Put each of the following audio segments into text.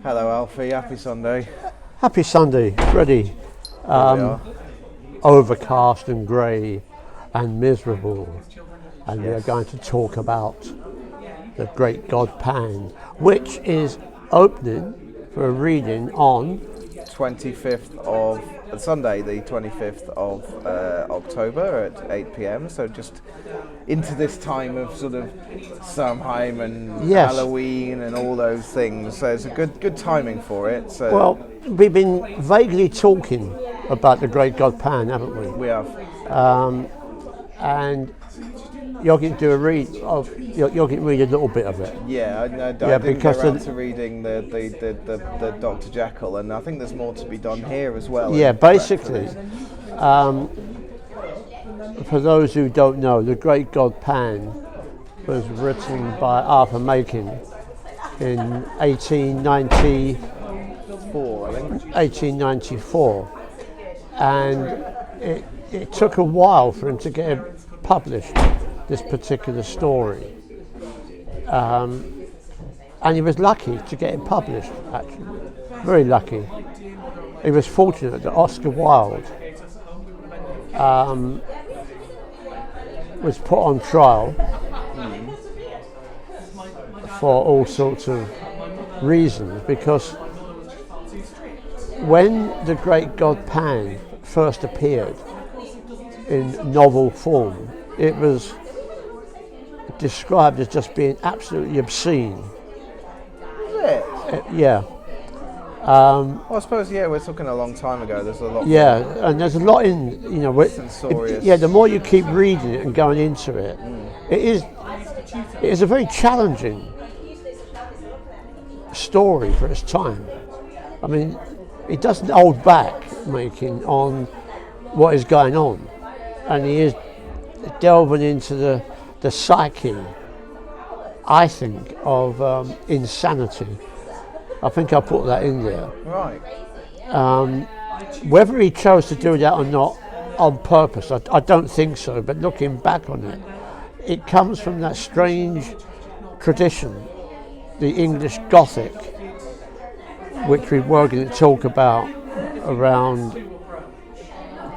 Hello Alfie, happy Sunday. Happy Sunday, Freddie. Overcast and grey and miserable. And we are going to talk about the great god Pan, which is opening for a reading on 25th of Sunday, the 25th of October at 8 p.m. So just into this time of sort of Samhain and Halloween and all those things. So it's a good timing for it. So well, we've been vaguely talking about the great god Pan, haven't we? We have. And you're going to do a read of. You're going to read a little bit of it. Yeah, I didn't get around to reading the Dr. Jekyll, and I think there's more to be done here as well. Yeah, basically, for those who don't know, the great god Pan was written by Arthur Machen in 1894, and it took a while for him to get it published, this particular story, and he was lucky to get it published, actually, very lucky. He was fortunate that Oscar Wilde was put on trial for all sorts of reasons, because when the great god Pan first appeared in novel form, it was described as just being absolutely obscene. Is it? Yeah. Well, I suppose we're talking a long time ago. There's a lot. Yeah, and there's a lot in censorious. The more you keep reading it and going into it, it is a very challenging story for its time. I mean, it doesn't hold back making on what is going on, and he is delving into the psyche, I think, of insanity. I think I put that in there. Right. Whether he chose to do that or not on purpose, I don't think so, but looking back on it, it comes from that strange tradition, the English Gothic, which we were going to talk about around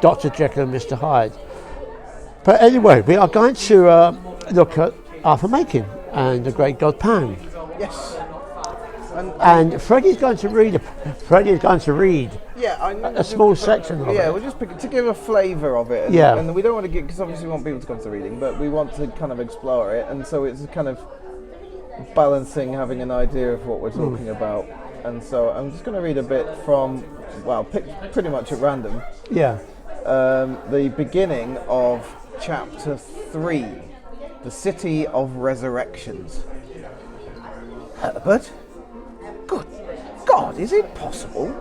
Dr. Jekyll and Mr. Hyde. But anyway, we are going to look at Arthur Machen and the great god Pan. Yes. And Freddie's going to read. A small section of it. Yeah, we'll just pick it to give a flavour of it. And we don't want to get, because obviously we want people to come to the reading, but we want to kind of explore it, and so it's kind of balancing, having an idea of what we're talking about. And so I'm just going to read a bit from, pick pretty much at random. Yeah. The beginning of chapter 3, the City of Resurrections. Herbert? Good God, is it possible?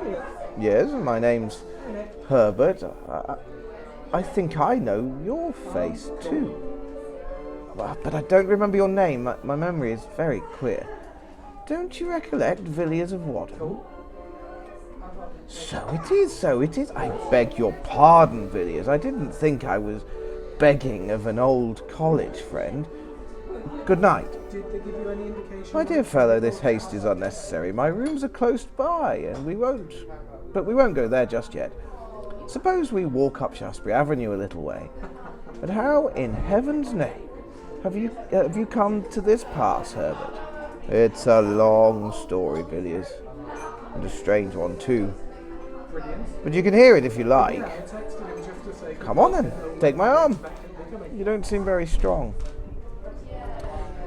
Yes, my name's Herbert. I think I know your face too. But I don't remember your name. My memory is very queer. Don't you recollect Villiers of Wadham? So it is. I beg your pardon, Villiers. I didn't think I was begging of an old college friend. Good night. Did they give you any indication? My dear fellow, this haste is unnecessary. My rooms are close by, and we won't go there just yet. Suppose we walk up Shaftesbury Avenue a little way. But how in heaven's name have you come to this pass, Herbert? It's a long story, Villiers, and a strange one too. Brilliant. But you can hear it if you like. Yeah, I texted him just to say. Come on then, take my arm. You don't seem very strong.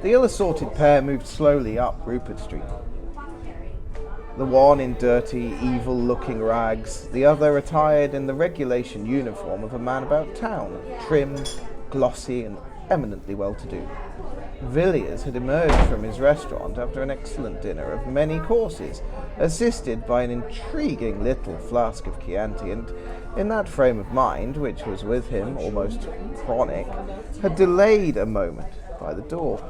The ill-assorted pair moved slowly up Rupert Street. The one in dirty, evil-looking rags, the other attired in the regulation uniform of a man about town, trim, glossy, and eminently well-to-do. Villiers had emerged from his restaurant after an excellent dinner of many courses, assisted by an intriguing little flask of Chianti, and in that frame of mind, which was with him almost chronic, had delayed a moment by the door.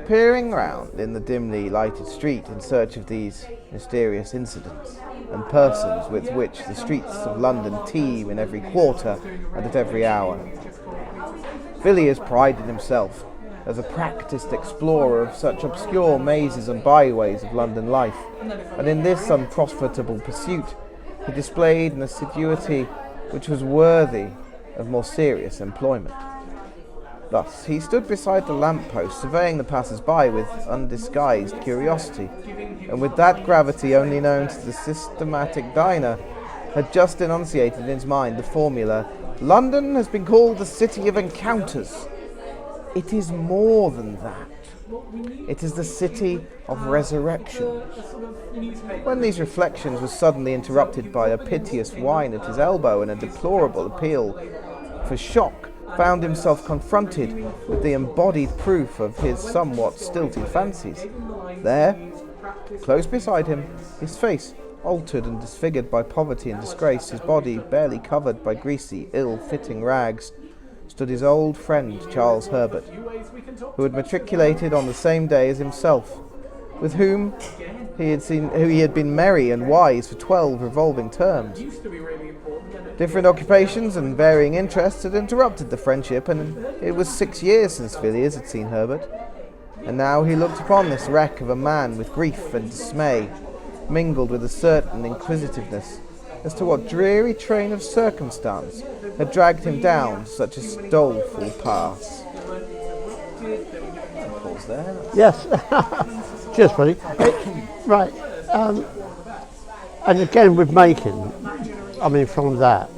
Peering round in the dimly lighted street in search of these mysterious incidents and persons with which the streets of London teem in every quarter and at every hour, Villiers prided himself as a practiced explorer of such obscure mazes and byways of London life, and in this unprofitable pursuit he displayed an assiduity which was worthy of more serious employment. Thus, he stood beside the lamp-post, surveying the passers-by with undisguised curiosity, and with that gravity only known to the systematic diner, had just enunciated in his mind the formula, "London has been called the city of encounters. It is more than that. It is the city of resurrection." When these reflections were suddenly interrupted by a piteous whine at his elbow and a deplorable appeal for shock, found himself confronted with the embodied proof of his somewhat stilted fancies. There, close beside him, his face altered and disfigured by poverty and disgrace, his body barely covered by greasy, ill-fitting rags, stood his old friend Charles Herbert, who had matriculated on the same day as himself, with whom he had been merry and wise for 12 revolving terms. Different occupations and varying interests had interrupted the friendship, and it was 6 years since Villiers had seen Herbert, and now he looked upon this wreck of a man with grief and dismay, mingled with a certain inquisitiveness as to what dreary train of circumstance had dragged him down to such a doleful pass. Pause there. Yes. Cheers, buddy. Right. And again with Machen, I mean, from that,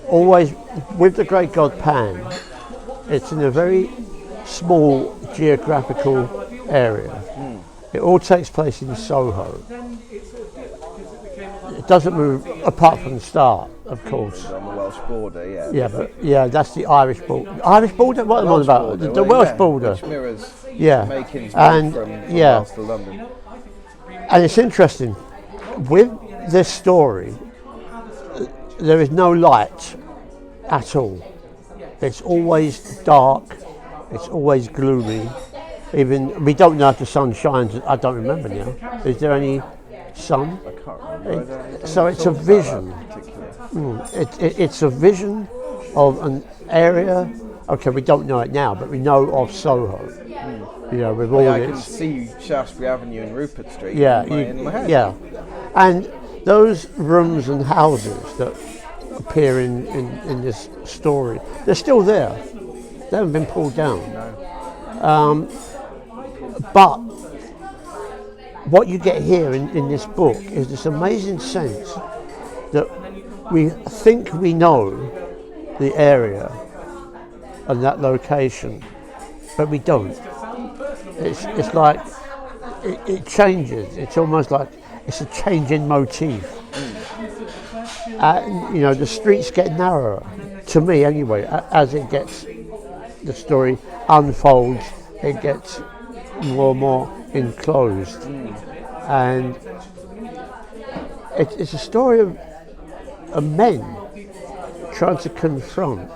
always with the great god Pan, it's in a very small geographical area. It all takes place in Soho. It doesn't move apart from the start, of course. On the Welsh border, yeah. Yeah, but yeah, that's the Irish border. Irish border? What am I on about? The Welsh border. Which mirrors Machen's and from yeah, Wales to London. and it's interesting. With this story, there is no light at all. It's always dark. It's always gloomy. Even we don't know if the sun shines. I don't remember now. Is there any sun? I can't remember. So it's a vision. It's a vision of an area. Okay, we don't know it now, but we know of Soho. You know, with all I can its see Shaftesbury Avenue and Rupert Street in my head. yeah, and those rooms and houses that appear in this story, they're still there. They haven't been pulled down. No. But what you get here in this book is this amazing sense that we think we know the area and that location, but we don't. It's like it changes. It's almost like it's a change in motif. You know, the streets get narrower, to me anyway, as it gets, the story unfolds, it gets more and more enclosed. And it's a story of men trying to confront,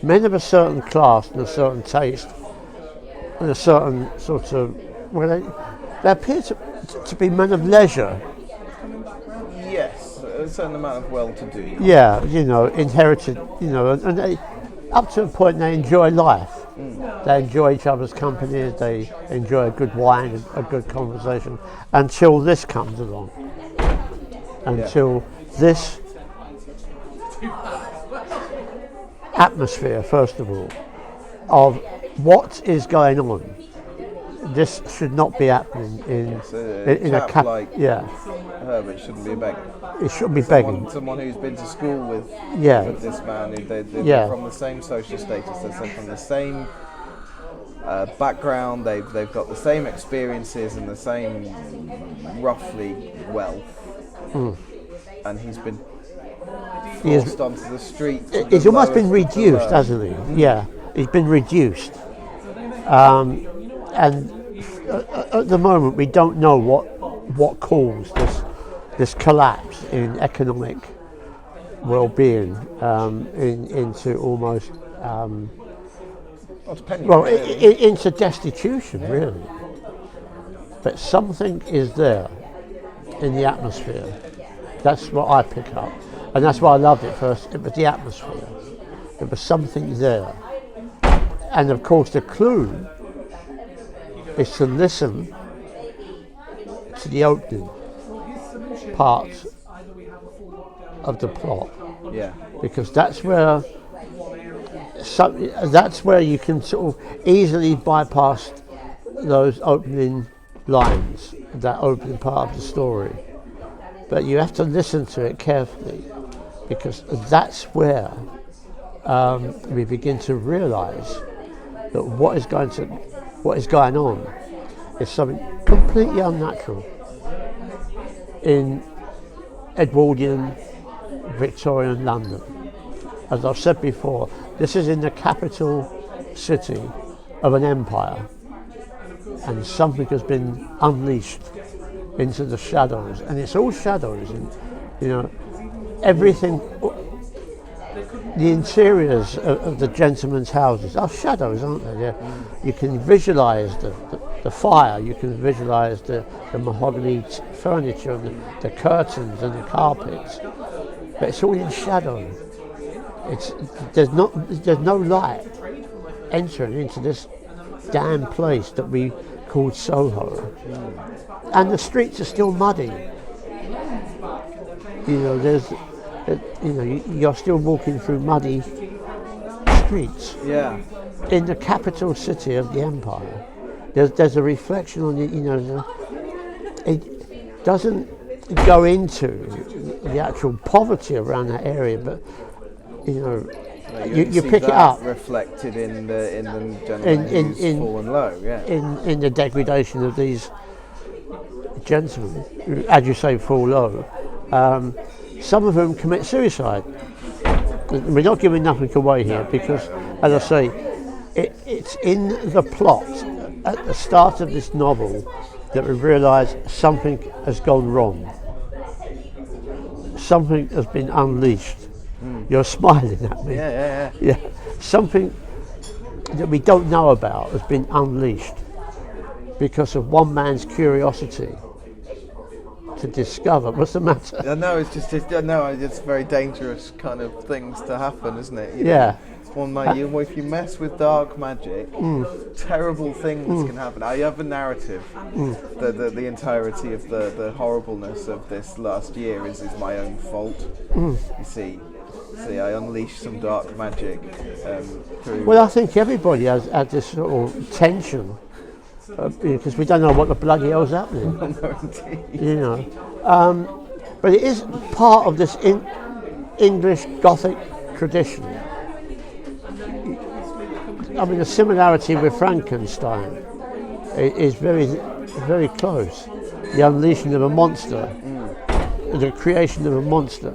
men of a certain class and a certain taste and a certain sort of, well, they appear to be men of leisure. Yes, a certain amount of well-to-do. Yeah, you know, inherited, you know, and they, up to a point they enjoy life. They enjoy each other's company, they enjoy a good wine, a good conversation, until this comes along. Until this atmosphere, first of all, of what is going on. This should not be happening in a cap. Like Herbert shouldn't be begging. It shouldn't be begging. Someone who's been to school with this man, they're from the same social status, they're from the same background, they've got the same experiences and the same roughly wealth, and he's been forced onto the street. He's almost been reduced, hasn't he? Yeah, he's been reduced, and at the moment we don't know what caused this collapse in economic well-being into almost into destitution, really. But something is there in the atmosphere. That's what I pick up, and that's why I loved it first. It was the atmosphere. There was something there, And of course the clue is to listen to the opening part of the plot, Yeah. because that's where you can sort of easily bypass those opening lines, that opening part of the story. But you have to listen to it carefully, because that's where we begin to realise that what is going on is something completely unnatural in Edwardian Victorian London. As I've said before, this is in the capital city of an empire, and something has been unleashed into the shadows, and it's all shadows, and everything. The interiors of the gentlemen's houses are shadows, aren't they? Yeah. You can visualise the fire, you can visualise the mahogany furniture, and the curtains and the carpets, but it's all in shadow. There's no light entering into this damn place that we call Soho, and the streets are still muddy. You're still walking through muddy streets. Yeah. In the capital city of the empire, there's a reflection on it. It doesn't go into the actual poverty around that area, but you pick it up reflected in the gentleman who's fallen low. Yeah. In the degradation of these gentlemen, who, as you say, fall low. Some of them commit suicide. We're not giving nothing away here, because, as I say, it's in the plot at the start of this novel that we realise something has gone wrong. Something has been unleashed. You're smiling at me. Yeah. Something that we don't know about has been unleashed because of one man's curiosity to discover. What's the matter? No, it's very dangerous kind of things to happen, isn't it? If you mess with dark magic, terrible things can happen. I have a narrative. The entirety of the horribleness of this last year is my own fault. You see, I unleashed some dark magic through. Well, I think everybody has this sort of tension. Because we don't know what the bloody hell's happening. But it is part of this English Gothic tradition. I mean, the similarity with Frankenstein is very, very close. The unleashing of a monster, the creation of a monster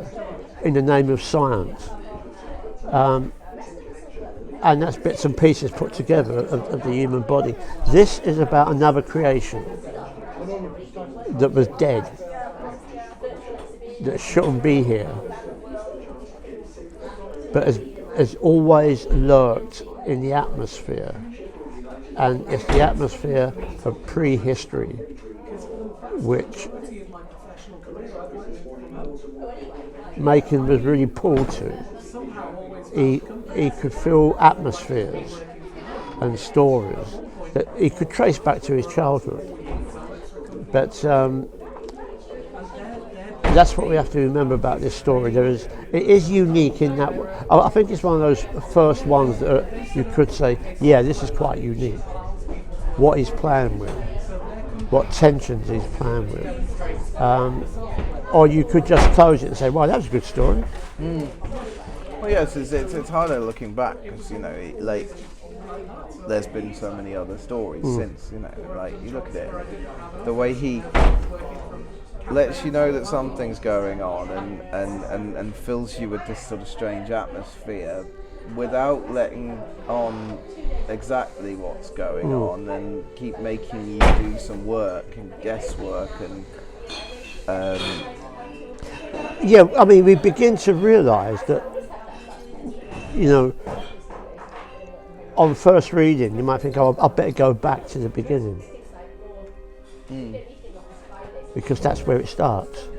in the name of science. And that's bits and pieces put together of the human body. This is about another creation that was dead, that shouldn't be here, but has always lurked in the atmosphere. And it's the atmosphere of prehistory, which Machen was really pulled to. He could feel atmospheres and stories that he could trace back to his childhood. But that's what we have to remember about this story. It is unique in that. I think it's one of those first ones that you could say, yeah, this is quite unique. What he's playing with, what tensions he's playing with. Or you could just close it and say, well, that was a good story. Well, yes, it's harder looking back, because there's been so many other stories since. You look at it, the way he lets you know that something's going on and fills you with this sort of strange atmosphere without letting on exactly what's going on, and keep making you do some work and guesswork and. We begin to realise that. On first reading, you might think, I better go back to the beginning. Because that's where it starts.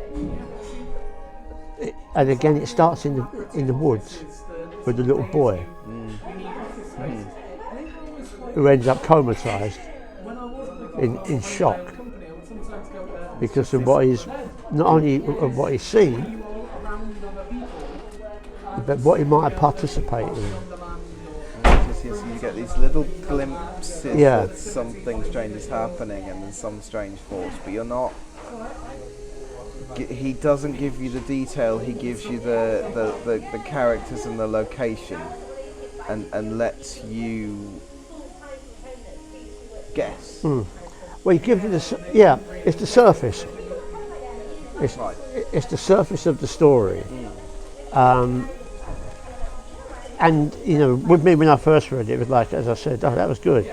And again, it starts in the woods with the little boy. who ends up comatized in shock because of what he's, not only of what he's seen, but what he might have participated in. So you get these little glimpses Yeah. that something strange is happening and there's some strange force, but you're not. He doesn't give you the detail. He gives you the characters and the location, and lets you guess. Well, he gives you it's the surface. It's, Right. it's the surface of the story. And, you know, with me when I first read it, it was like, as I said, oh, that was good.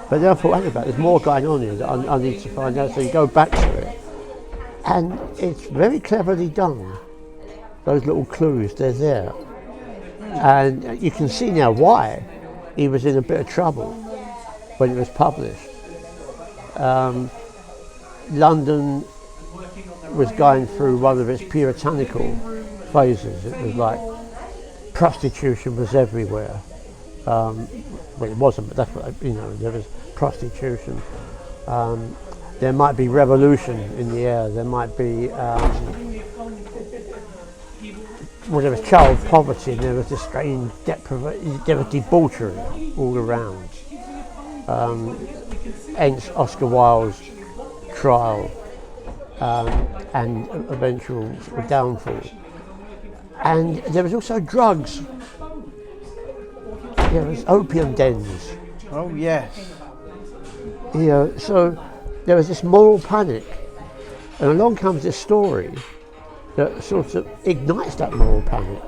But then I thought, hang about, there's more going on here that I need to find out. So you go back to it. And it's very cleverly done. Those little clues, they're there. And you can see now why he was in a bit of trouble when it was published. London was going through one of its puritanical phases. It was like prostitution was everywhere. Well, it wasn't, but that's what, you know, there was prostitution. There might be revolution in the air. There might be, well, there was child poverty, and there was this strange there was debauchery all around. Hence Oscar Wilde's trial and eventual downfall. And there was also drugs. There was opium dens. Oh yes. You know, so there was this moral panic, and along comes this story that sort of ignites that moral panic.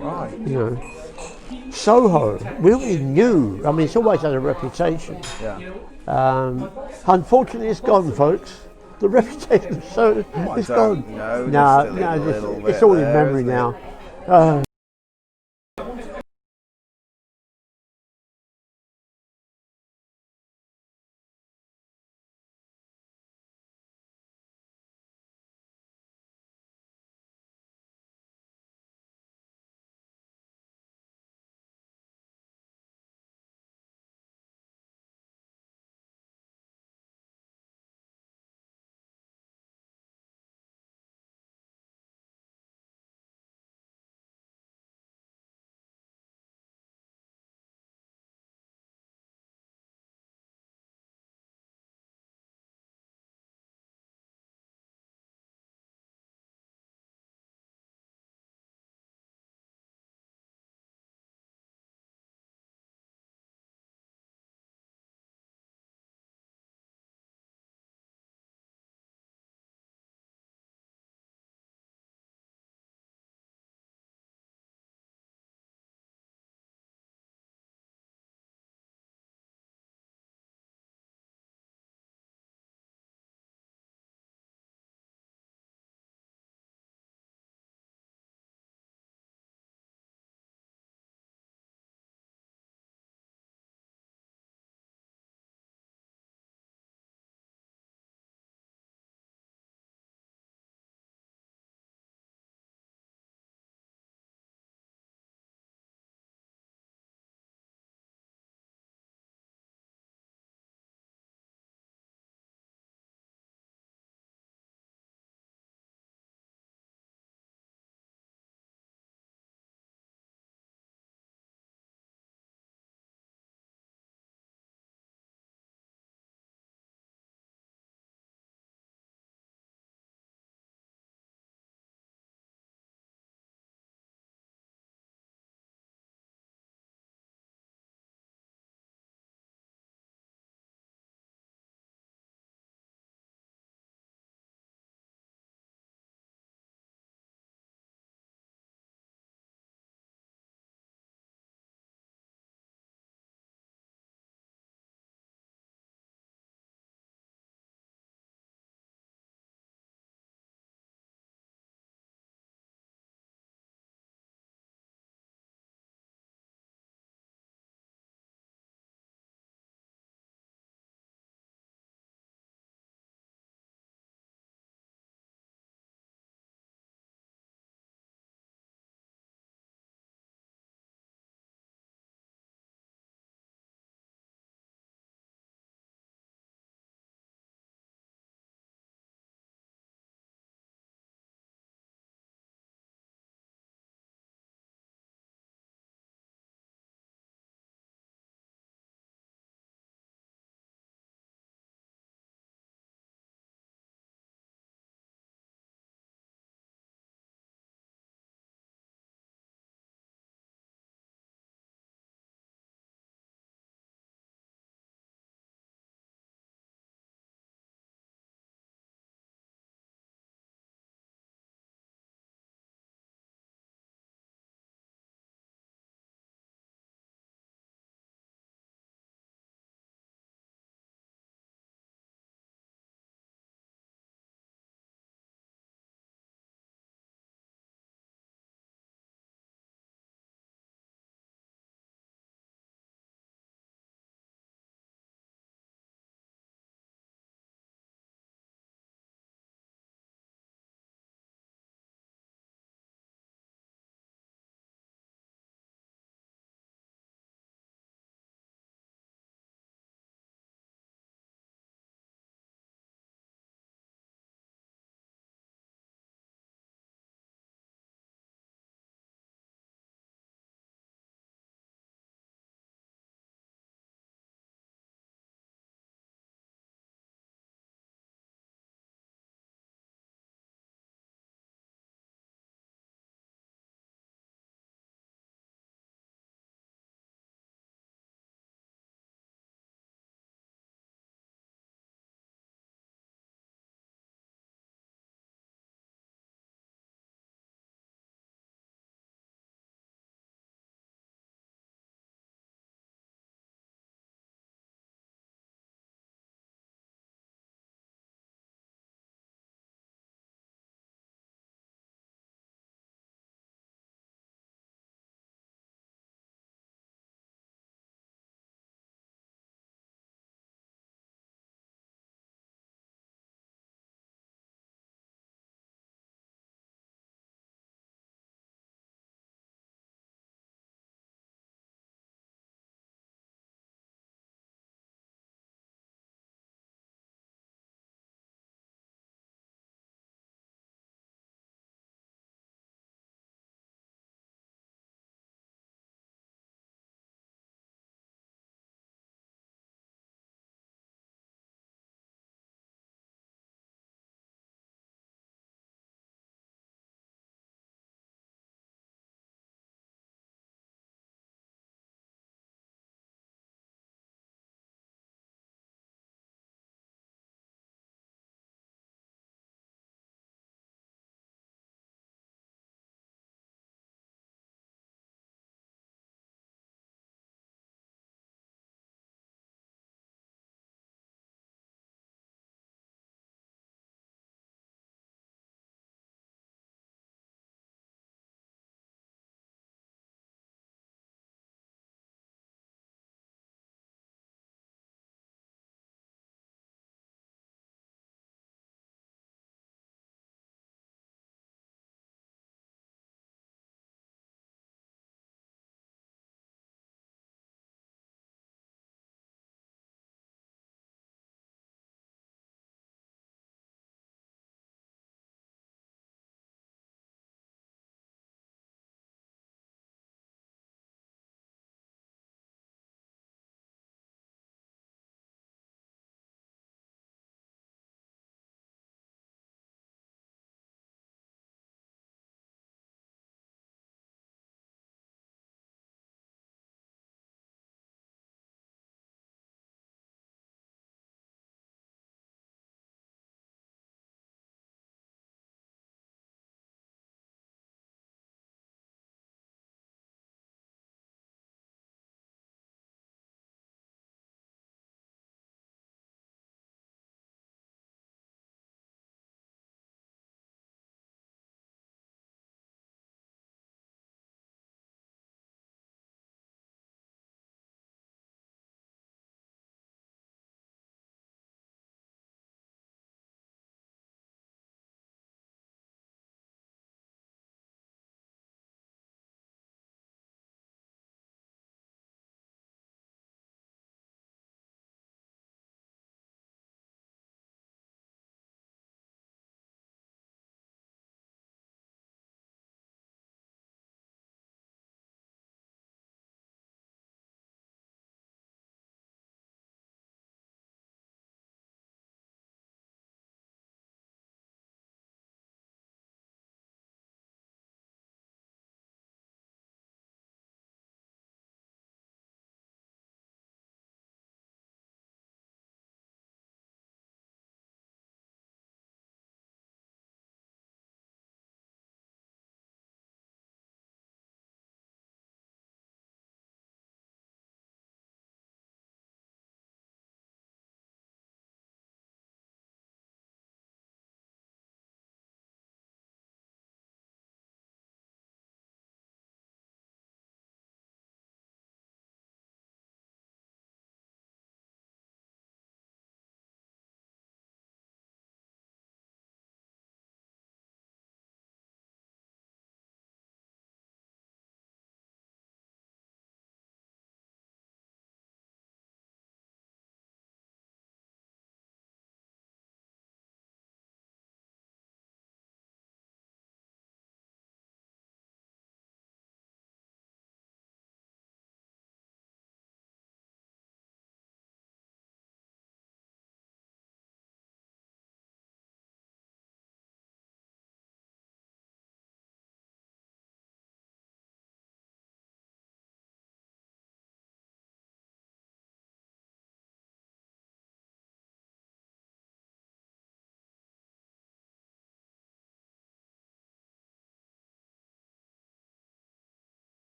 Right. You know, Soho, we already knew. I mean, it's always had a reputation. Yeah. Unfortunately, it's gone, folks. The reputation of Soho is gone. No, No, it's it's all in there, memory isn't it? now.